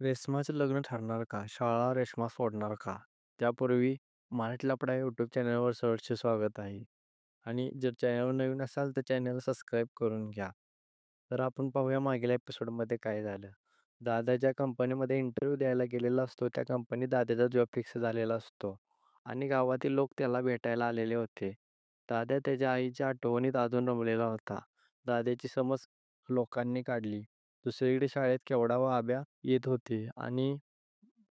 रेश्माचं लग्न ठरणार का? शाळा रेश्मा सोडणार का? त्यापूर्वी मराठी लफडा या यूट्यूब चॅनलवर सहर्ष स्वागत आहे. आणि जर चॅनलवर नवीन असाल तर चॅनल सबस्क्राईब करून घ्या. तर आपण पाहूया मागील एपिसोडमध्ये काय झालं. दादा ज्या कंपनीमध्ये इंटरव्ह्यू द्यायला गेलेला असतो त्या कंपनीत दादाचा जॉब फिक्स झालेला असतो आणि गावातील लोक त्याला भेटायला आलेले होते. दादा त्याच्या आईच्या आठवणीत अजून रमलेला होता. दादाची समज लोकांनी काढली. दुसरीकडे शाळेत केवढा व आब्या येत होते आणि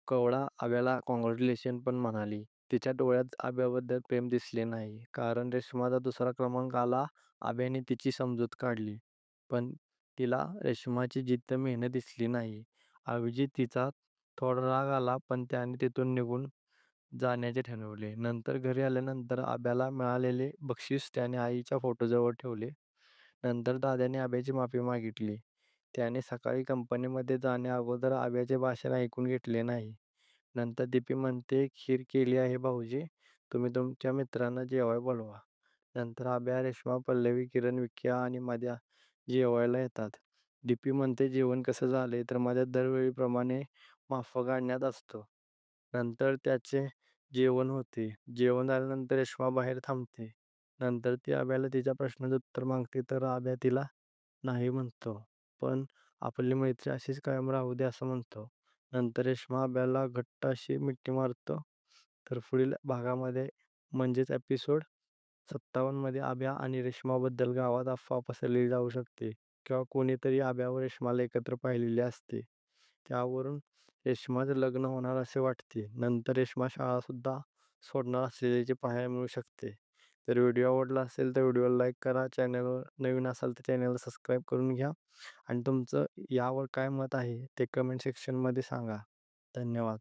कवडा आब्याला कॉंग्रॅच्युलेशन पण म्हणाली. तिच्या डोळ्यात आब्याबद्दल प्रेम दिसले नाही. कारण रेश्माचा दुसरा क्रमांक आला. आब्याने तिची समजूत काढली. पण तिला रेश्माची जिद्द मेहनत दिसली नाही. ऐवजी तिचा थोडा राग आला पण त्याने तिथून निघून जाण्याचे ठरवले. नंतर घरी आल्यानंतर आब्याला मिळालेले बक्षीस त्याने आईच्या फोटोजवळ ठेवले. नंतर दादाने आब्याची माफी मागितली. त्याने सकाळी कंपनीमध्ये जाण्याअगोदर आब्याचे भाषण ऐकून घेतले नाही. नंतर दीपी म्हणते, "खीर केली आहे भाऊजी. तुम्ही तुमच्या मित्रांना जेवायला बोलवा." नंतर आब्या, रेश्मा, पल्लवी, किरण, विक्या आणि मध्या जेवायला येतात. दीपी म्हणते, "जेवण कसं झालंय?" तर मध्या दरवेळीप्रमाणे माफा काढण्यात असतो. नंतर त्याचे जेवण होते. जेवण झाल्यानंतर रेश्मा बाहेर थांबते. नंतर ती आब्याला तिच्या प्रश्नाचं उत्तर मागते तर आब्या तिला नाही म्हणतो. पण आपली मैत्री अशीच कायम राहू दे असं म्हणतो. नंतर रेश्मा आब्याला घट्ट अशी मिठी मारतो. तर पुढील भागामध्ये म्हणजेच एपिसोड 57 मध्ये आब्या आणि रेश्माबद्दल गावात अफवा पसरली जाऊ शकते किंवा कोणीतरी आब्या व रेश्माला एकत्र पाहिलेले असते. त्यावरून रेश्माचं लग्न होणार असे वाटते. नंतर रेश्मा शाळासुद्धा सोडणार असल्याचे पाहायला मिळू शकते. तर व्हिडिओ आवडला असेल तर व्हिडिओला लाईक करा. चॅनलवर नवीन असाल तर चॅनलला सबस्क्राईब करून घ्या आणि तुमचं यावर काय मत आहे ते कमेंट सेक्शनमध्ये सांगा. धन्यवाद.